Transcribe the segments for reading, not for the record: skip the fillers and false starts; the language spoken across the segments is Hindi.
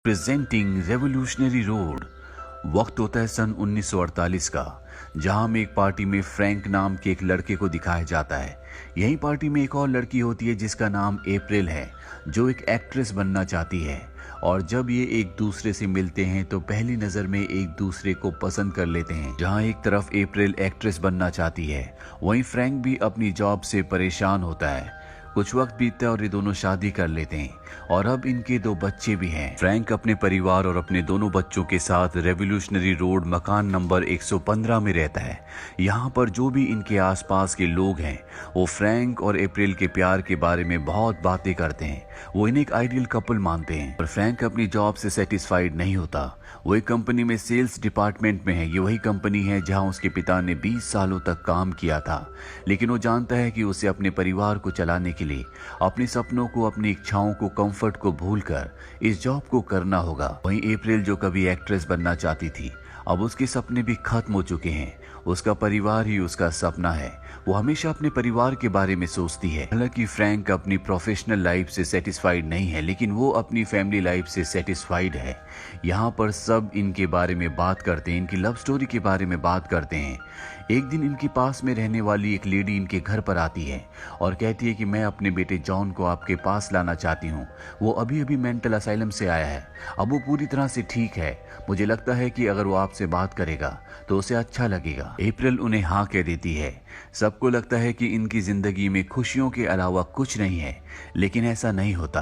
Presenting revolutionary road. वक्त होता है सन 1948 का, जहां में एक पार्टी में फ्रैंक नाम के एक लड़के को दिखाया जाता है। यही पार्टी में एक और लड़की होती है जिसका नाम अप्रैल है, जो एक एक्ट्रेस बनना चाहती है। और जब ये एक दूसरे से मिलते हैं तो पहली नजर में एक दूसरे को पसंद कर लेते हैं। जहां एक तरफ अप्रैल एक्ट्रेस बनना चाहती है, वहीं फ्रैंक भी अपनी जॉब से परेशान होता है। कुछ वक्त बीतता है और ये दोनों शादी कर लेते हैं और अब इनके 2 बच्चे भी हैं। फ्रैंक अपने परिवार और अपने दोनों बच्चों के साथ रेवोल्यूशनरी रोड मकान नंबर 115 में रहता है। यहाँ पर जो भी इनके आसपास के लोग हैं वो फ्रैंक और अप्रैल के प्यार के बारे में बहुत बातें करते हैं। वो इन्हें एक आइडियल कपल मानते हैं। पर फ्रैंक अपनी जॉब से सेटिस्फाइड नहीं होता। वो एक कंपनी में सेल्स डिपार्टमेंट में है। ये वही कंपनी है जहां उसके पिता ने 20 सालों तक काम किया था, लेकिन वो जानता है कि उसे अपने परिवार को चलाने के लिए अपने सपनों को, अपनी इच्छाओं को, कंफर्ट को भूलकर इस जॉब को करना होगा। वहीं अप्रैल जो कभी एक्ट्रेस बनना चाहती थी, अब उसके सपने भी खत्म हो चुके हैं। उसका परिवार ही उसका सपना है। वो हमेशा अपने परिवार के बारे में सोचती है। हालांकि फ्रैंक अपनी प्रोफेशनल लाइफ से सेटिस्फाइड नहीं है, लेकिन वो अपनी फैमिली लाइफ से सेटिस्फाइड है। यहाँ पर सब इनके बारे में बात करते हैं, इनकी लव स्टोरी के बारे में बात करते हैं। एक दिन इनके पास में रहने वाली एक लेडी इनके घर पर आती है और कहती है कि मैं अपने बेटे जॉन को आपके पास लाना चाहती हूँ। वो अभी अभी मेंटल असाइलम से आया है। अब वो पूरी तरह से ठीक है। मुझे लगता है कि अगर वो आपसे बात करेगा तो उसे अच्छा लगेगा। अप्रैल उन्हें हाँ कह देती है। सबको लगता है कि इनकी जिंदगी में खुशियों के अलावा कुछ नहीं है, लेकिन ऐसा नहीं होता।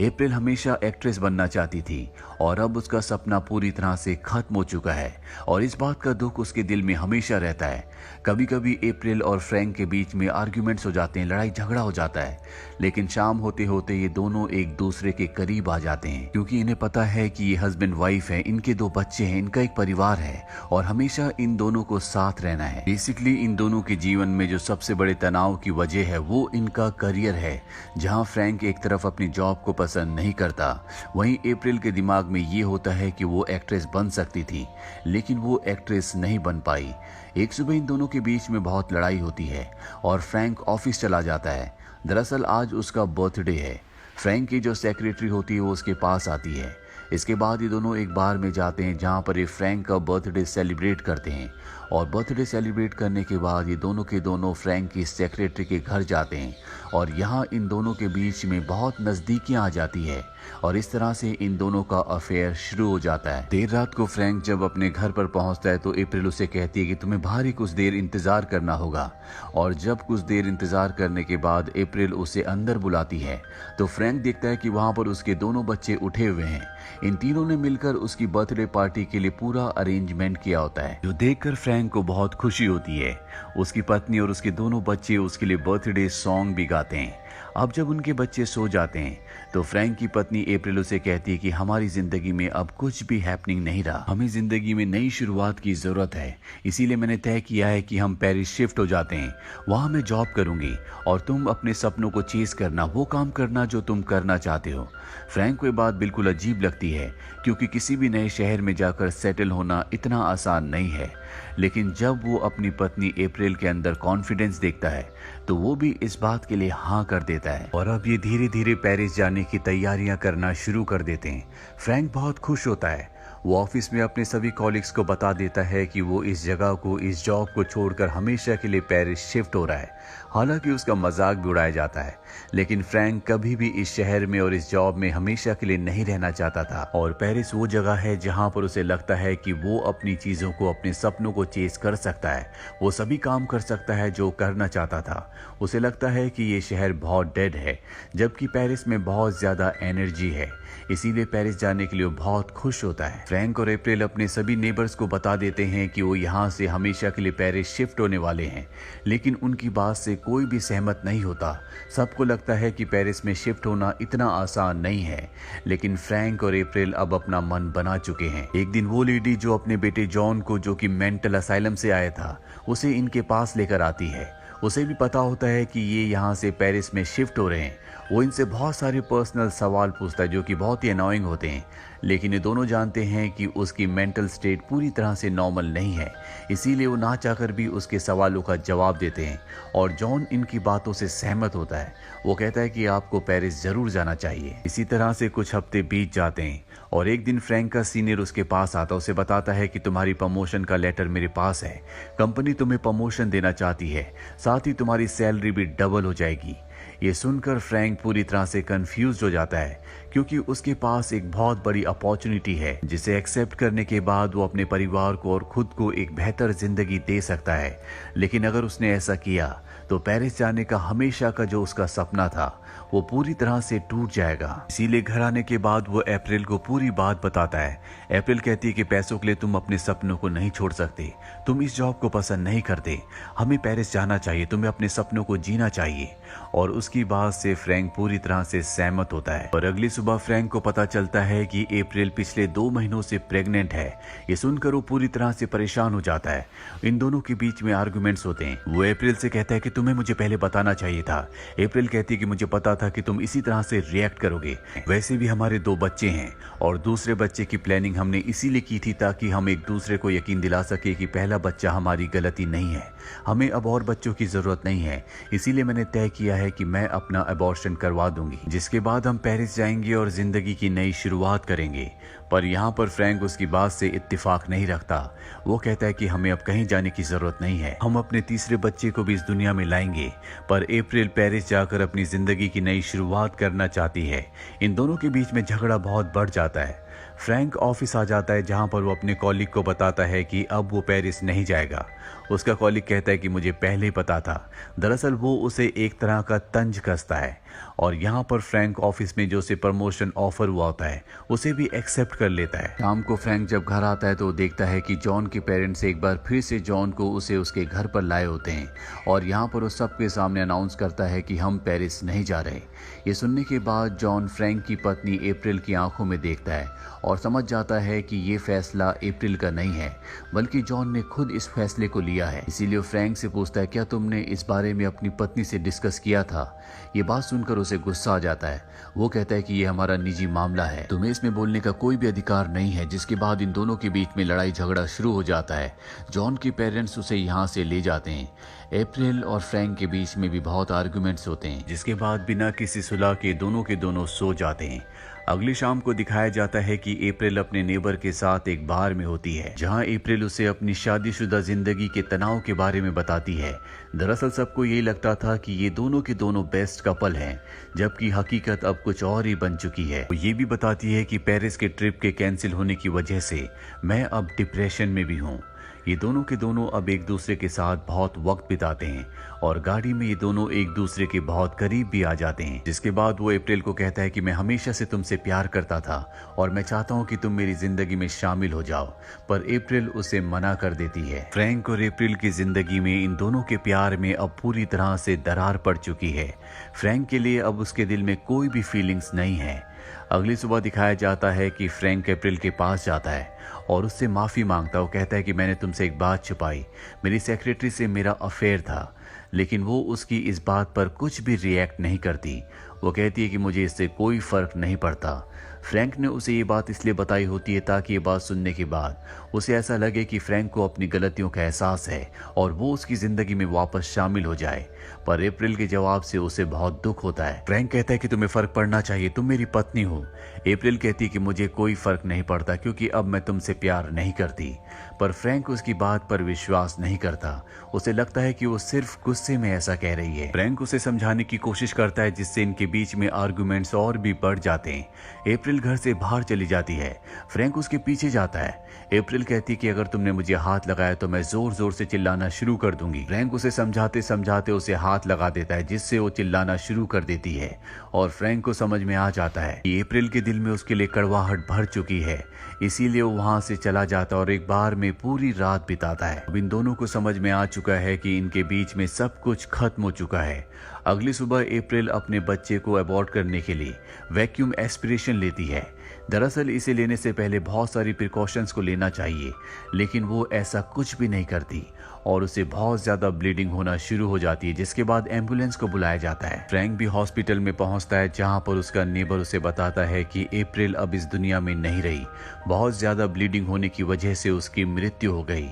अप्रैल हमेशा एक्ट्रेस बनना चाहती थी और अब उसका सपना पूरी तरह से खत्म हो चुका है और इस बात का दुख उसके दिल में हमेशा रहता है। कभी कभी अप्रैल और फ्रैंक के बीच में आर्ग्यूमेंट्स हो जाते हैं, लड़ाई झगड़ा हो जाता है, लेकिन शाम होते होते ये दोनों एक दूसरे के करीब आ जाते हैं, क्योंकि इन्हें पता है कि ये हस्बैंड वाइफ है, इनके 2 बच्चे हैं, इनका एक परिवार है और हमेशा इन दोनों को साथ रहना है। बेसिकली इन दोनों के जीवन में जो सबसे बड़े तनाव की वजह है वो इनका करियर है। जहां फ्रैंक एक तरफ अपनी जॉब को पसंद नहीं करता, वहीं अप्रैल के दिमाग में ये होता है कि वो एक्ट्रेस बन सकती थी, लेकिन वो एक्ट्रेस नहीं बन पाई। एक सुबह इन दोनों के बीच में बहुत लड़ाई होती है और फ्रैंक ऑफिस चला जाता है। दरअसल आज उसका बर्थडे है। फ्रैंक की जो सेक्रेटरी होती है वो उसके पास आती है। इसके बाद ये दोनों एक बार में जाते हैं जहां पर ये फ्रैंक का बर्थडे सेलिब्रेट करते हैं और बर्थडे सेलिब्रेट करने के बाद ये दोनों के दोनों फ्रैंक की सेक्रेटरी के घर जाते हैं और यहाँ इन दोनों के बीच में बहुत नज़दीकियाँ आ जाती है और इस तरह से इन दोनों का अफेयर शुरू हो जाता है। देर रात को फ्रैंक जब अपने घर पर पहुंचता है तो अप्रैल उसे कहती है कि तुम्हें बाहर ही कुछ देर इंतजार करना होगा और जब कुछ देर इंतजार करने के बाद अप्रैल उसे अंदर बुलाती है तो फ्रैंक देखता है कि वहां पर उसके दोनों बच्चे उठे हुए हैं। इन तीनों ने मिलकर उसकी बर्थडे पार्टी के लिए पूरा अरेंजमेंट किया होता है, जो देखकर फ्रैंक को बहुत खुशी होती है। उसकी पत्नी और उसके दोनों बच्चे उसके लिए बर्थडे सॉन्ग भी गाते हैं। अब जब उनके बच्चे सो जाते हैं तो फ्रैंक की पत्नी अप्रैल उसे कहती है कि हमारी जिंदगी में अब कुछ भी हैपनिंग नहीं रहा, हमें जिंदगी में नई शुरुआत की जरूरत है। इसीलिए मैंने तय किया है कि हम पेरिस शिफ्ट हो जाते हैं। वहां मैं जॉब करूंगी और तुम अपने सपनों को चेज करना, वो काम करना जो तुम करना चाहते हो। फ्रैंक को ये बात बिल्कुल अजीब लगती है, क्योंकि किसी भी नए शहर में जाकर सेटल होना इतना आसान नहीं है। लेकिन जब वो अपनी पत्नी अप्रैल के अंदर कॉन्फिडेंस देखता है तो वो भी इस बात के लिए हाँ कर देता है और अब ये धीरे धीरे पेरिस जाने की तैयारियां करना शुरू कर देते हैं। फ्रैंक बहुत खुश होता है। वो ऑफिस में अपने सभी कॉलिग्स को बता देता है कि वो इस जगह को, इस जॉब को छोड़कर हमेशा के लिए पेरिस शिफ्ट हो रहा है। हालांकि उसका मजाक भी उड़ाया जाता है, लेकिन फ्रैंक कभी भी इस शहर में और इस जॉब में हमेशा के लिए नहीं रहना चाहता था और पेरिस वो जगह है जहां पर उसे लगता है कि वो अपनी चीजों को, अपने सपनों को चेज कर सकता है। वो सभी काम कर सकता है जो करना चाहता था। उसे लगता है कि ये शहर बहुत डेड है, जबकि पेरिस में बहुत ज्यादा एनर्जी है। इसीलिए पेरिस जाने के लिए बहुत खुश होता है। फ्रैंक और अप्रैल अपने सभी नेबर्स को बता देते हैं कि वो यहाँ से हमेशा के लिए पेरिस शिफ्ट होने वाले हैं, लेकिन उनकी बात से कोई भी सहमत नहीं होता। सबको लगता है कि पेरिस में शिफ्ट होना इतना आसान नहीं है, लेकिन फ्रैंक और अप्रैल अब अपना मन बना चुके हैं। एक दिन वो लेडी जो अपने बेटे जॉन को, जो कि मेंटल असाइलम से आया था, उसे इनके पास लेकर आती है। उसे भी पता होता है कि ये यहाँ से पेरिस में शिफ्ट हो रहे हैं। वो इनसे बहुत सारे पर्सनल सवाल पूछता है जो कि बहुत ही अनोइंग होते हैं, लेकिन ये दोनों जानते हैं कि उसकी मेंटल स्टेट पूरी तरह से नॉर्मल नहीं है, इसीलिए वो ना चाहकर भी उसके सवालों का जवाब देते हैं और जॉन इनकी बातों से सहमत होता है। वो कहता है कि आपको पेरिस जरूर जाना चाहिए। इसी तरह से कुछ हफ्ते बीत जाते हैं और एक दिन फ्रैंक का सीनियर उसके पास आता, उसे बताता है कि तुम्हारी प्रमोशन का लेटर मेरे पास है, कंपनी तुम्हें प्रमोशन देना चाहती है, साथ ही तुम्हारी सैलरी भी डबल हो जाएगी। ये सुनकर फ्रैंक पूरी तरह से कंफ्यूज हो जाता है क्योंकि उसके पास एक बहुत बड़ी अपॉर्चुनिटी है जिसे एक्सेप्ट करने के बाद वो अपने परिवार को और खुद को एक बेहतर जिंदगी दे सकता है। लेकिन अगर उसने ऐसा किया तो पेरिस जाने का हमेशा का जो उसका सपना था वो पूरी तरह से टूट जाएगा। इसीलिए घर आने के बाद वो अप्रैल को पूरी बात बताता है। अप्रैल कहती है कि पैसों के लिए तुम अपने सपनों को नहीं छोड़ सकते, तुम इस जॉब को पसंद नहीं करते, हमें पेरिस जाना चाहिए, तुम्हें अपने सपनों को जीना चाहिए। और उसकी बात से फ्रैंक पूरी तरह से सहमत होता है। और अगली सुबह फ्रैंक को पता चलता है कि अप्रैल पिछले 2 महीनों से प्रेग्नेंट है। ये सुनकर वो पूरी तरह से परेशान हो जाता है। इन दोनों के बीच में आर्गुमेंट्स होते हैं। वो अप्रैल से कहता है कि तुम्हें मुझे पहले बताना चाहिए था। अप्रैल कहती है कि मुझे पता था कि तुम इसी तरह से रिएक्ट करोगे, वैसे भी हमारे 2 बच्चे हैं और दूसरे बच्चे की प्लानिंग हमने इसीलिए की थी ताकि हम एक दूसरे को यकीन दिला सके कि पहला बच्चा हमारी गलती नहीं है, हमें अब और बच्चों की जरूरत नहीं है, इसीलिए मैंने तय किया है कि मैं अपना अबॉर्शन करवा दूंगी, जिसके बाद हम पेरिस जाएंगे और जिंदगी की नई शुरुआत करेंगे। पर यहाँ पर फ्रैंक उसकी बात से इत्तेफाक नहीं रखता। वो कहता है कि हमें अब कहीं जाने की जरूरत नहीं है, हम अपने तीसरे बच्चे को भी इस दुनिया में लाएंगे। पर अप्रैल पेरिस जाकर अपनी जिंदगी की नई शुरुआत करना चाहती है। इन दोनों के बीच में झगड़ा बहुत बढ़ जाता है। फ्रैंक ऑफिस आ जाता है जहां पर वो अपने कॉलीग को बताता है कि अब वो पेरिस नहीं जाएगा। उसका कॉलीग कहता है कि मुझे पहले ही पता था। दरअसल वो उसे एक तरह का तंज कसता है और यहाँ पर फ्रैंक ऑफिस में जो उसे प्रमोशन ऑफर हुआ होता है उसे भी एक्सेप्ट कर लेता है। शाम को फ्रैंक जब घर आता है तो वो देखता है कि जॉन के पेरेंट्स एक बार फिर से जॉन को उसे उसके घर पर लाए होते हैं और यहाँ पर वो सबके सामने अनाउंस करता है कि हम पेरिस नहीं जा रहे। ये सुनने के बाद जॉन फ्रैंक की पत्नी अप्रैल की आंखों में देखता है और समझ जाता है कि ये फैसला अप्रैल का नहीं है बल्कि जॉन ने खुद इस फैसले को लिया है। इसीलिए फ्रैंक से पूछता है, क्या तुमने इस बारे में अपनी पत्नी से डिस्कस किया था? ये बात सुनकर उसे गुस्सा आ जाता है। वो कहता है कि ये हमारा निजी मामला है, तुम्हें इसमें बोलने का कोई भी अधिकार नहीं है। जिसके बाद इन दोनों के बीच में लड़ाई झगड़ा शुरू हो जाता है। जॉन के पेरेंट्स उसे यहाँ से ले जाते हैं। अप्रैल और फ्रैंक के बीच में भी बहुत आर्गुमेंट्स होते हैं, जिसके बाद बिना किसी सुलह के दोनों सो जाते हैं। अगली शाम को दिखाया जाता है कि अप्रैल अपने नेबर के साथ एक बार में होती है जहां अप्रैल उसे अपनी शादीशुदा जिंदगी के तनाव के बारे में बताती है। दरअसल सबको यही लगता था कि ये दोनों के दोनों बेस्ट कपल हैं, जबकि हकीकत अब कुछ और ही बन चुकी है। वो ये भी बताती है कि पेरिस के ट्रिप के कैंसिल होने की वजह से मैं अब डिप्रेशन में भी हूँ। ये दोनों के दोनों अब एक दूसरे के साथ बहुत वक्त बिताते हैं और गाड़ी में ये दोनों एक दूसरे के बहुत करीब भी आ जाते हैं। जिसके बाद वो अप्रैल को कहता है कि मैं हमेशा से तुमसे प्यार करता था और मैं चाहता हूँ कि तुम मेरी जिंदगी में शामिल हो जाओ, पर अप्रैल उसे मना कर देती है। फ्रैंक और अप्रैल की जिंदगी में इन दोनों के प्यार में अब पूरी तरह से दरार पड़ चुकी है। फ्रैंक के लिए अब उसके दिल में कोई भी फीलिंग्स नहीं है। अगली सुबह दिखाया जाता है कि फ्रैंक अप्रैल के पास जाता है और उससे माफी मांगता। वो कहता है कि मैंने तुमसे एक बात छुपाई, मेरी सेक्रेटरी से मेरा अफेयर था, लेकिन वो उसकी इस बात पर कुछ भी रिएक्ट नहीं करती। वो कहती है कि मुझे इससे कोई फर्क नहीं पड़ता। फ्रैंक ने उसे ये बात इसलिए बताई होती है ताकि ये बात सुनने के बाद उसे ऐसा लगे कि फ्रैंक को अपनी गलतियों का एहसास है और वो उसकी जिंदगी में वापस शामिल हो जाए। पर अप्रैल के जवाब से उसे बहुत दुख होता है। फ्रैंक कहता है कि तुम्हें फर्क पड़ना चाहिए, तुम मेरी पत्नी हो। अप्रैल कहती है कि मुझे कोई फर्क नहीं पड़ता क्योंकि अब मैं तुमसे प्यार नहीं करती। पर फ्रैंक उसकी बात पर विश्वास नहीं करता। उसे लगता है कि वो सिर्फ गुस्से में ऐसा कह रही है। फ्रैंक उसे समझाने की कोशिश करता है जिससे इनके बीच में आर्गुमेंट्स और भी बढ़ जाते हैं। अप्रैल घर से बाहर चली जाती है। फ्रैंक उसके पीछे जाता है। अप्रैल कहती कि अगर तुमने मुझे हाथ लगाया तो मैं जोर जोर से चिल्लाना शुरू कर दूंगी। फ्रैंक उसे समझाते समझाते उसे हाथ लगा देता है जिससे वो चिल्लाना शुरू कर देती है और फ्रैंक को समझ में आ जाता है कि अप्रैल के दिल में उसके लिए कड़वाहट भर चुकी है। इसीलिए वो वहां से चला जाता और एक बार में पूरी रात बिताता है। अब इन दोनों को समझ में आ चुका है कि इनके बीच में सब कुछ खत्म हो चुका है। अगली सुबह अप्रैल अपने बच्चे को अबॉर्ट करने के लिए वैक्यूम एस्पिरेशन लेती है। दरअसल इसे लेने से पहले बहुत सारी प्रिकॉशंस को लेना चाहिए, लेकिन वो ऐसा कुछ भी नहीं करती और उसे बहुत ज्यादा ब्लीडिंग होना शुरू हो जाती है, जिसके बाद एम्बुलेंस को बुलाया जाता है। फ्रैंक भी हॉस्पिटल में पहुंचता है, जहां पर उसका नेबर उसे बताता है कि अप्रैल अब इस दुनिया में नहीं रही, बहुत ज्यादा ब्लीडिंग होने की वजह से उसकी मृत्यु हो गई।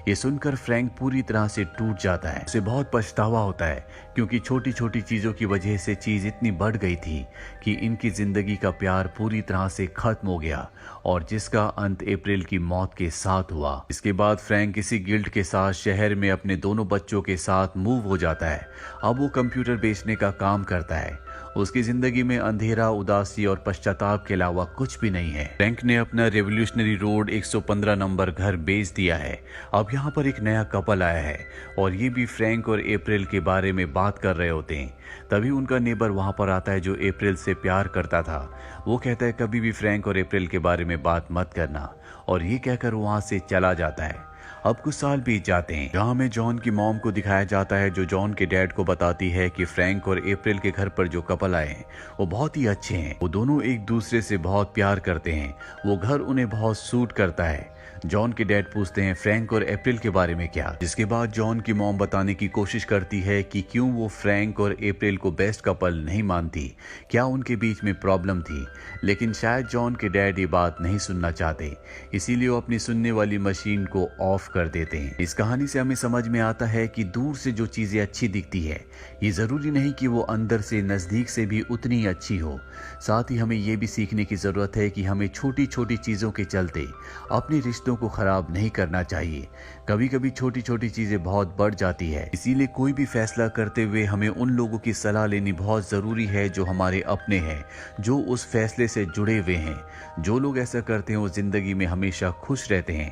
ये सुनकर फ्रैंक पूरी तरह से टूट जाता है। उसे बहुत पछतावा होता है, क्योंकि छोटी छोटी चीजों की वजह से चीज इतनी बढ़ गई थी कि इनकी जिंदगी का प्यार पूरी तरह से खत्म हो गया, और जिसका अंत अप्रैल की मौत के साथ हुआ। इसके बाद फ्रैंक किसी गिल्ड के साथ शहर में अपने दोनों बच्चों के साथ मूव हो जाता है। अब वो कंप्यूटर बेचने का काम करता है। उसकी जिंदगी में अंधेरा, उदासी और पश्चाताप के अलावा कुछ भी नहीं है। फ्रैंक ने अपना रेवोल्यूशनरी रोड 115 नंबर घर बेच दिया है। अब यहाँ पर एक नया कपल आया है, और ये भी फ्रैंक और अप्रैल के बारे में बात कर रहे होते हैं। तभी उनका नेबर वहां पर आता है, जो अप्रैल से प्यार करता था। वो कहता है कभी भी फ्रैंक और अप्रैल के बारे में बात मत करना, और ये कहकर वहां से चला जाता है। अब कुछ साल बीत जाते हैं, जहां में जॉन की मॉम को दिखाया जाता है, जो जॉन के डैड को बताती है कि फ्रैंक और अप्रैल के घर पर जो कपल आए हैं वो बहुत ही अच्छे हैं। वो दोनों एक दूसरे से बहुत प्यार करते हैं। वो घर उन्हें बहुत सूट करता है। जॉन के डैड पूछते हैं फ्रैंक और अप्रैल के बारे में क्या, जिसके बाद जॉन की मॉम बताने की कोशिश करती है कि क्यों वो फ्रैंक और अप्रैल को बेस्ट कपल नहीं मानती, क्या उनके बीच में प्रॉब्लम थी। लेकिन शायद जॉन के डैड ये बात नहीं सुनना चाहते, इसीलिए वो अपनी सुनने वाली मशीन को ऑफ कर देते हैं। इस कहानी से हमें समझ में आता है कि दूर से जो चीजें अच्छी दिखती है, ये जरूरी नहीं कि वो अंदर से, नजदीक से भी उतनी ही अच्छी हो। साथ ही हमें ये भी सीखने की जरूरत है कि हमें छोटी छोटी चीजों के चलते अपने रिश्तों को खराब नहीं करना चाहिए। कभी कभी छोटी छोटी चीजें बहुत बढ़ जाती है, इसीलिए कोई भी फैसला करते हुए हमें उन लोगों की सलाह लेनी बहुत जरूरी है जो हमारे अपने हैं, जो उस फैसले से जुड़े हुए हैं। जो लोग ऐसा करते हैं वो जिंदगी में हमेशा खुश रहते हैं।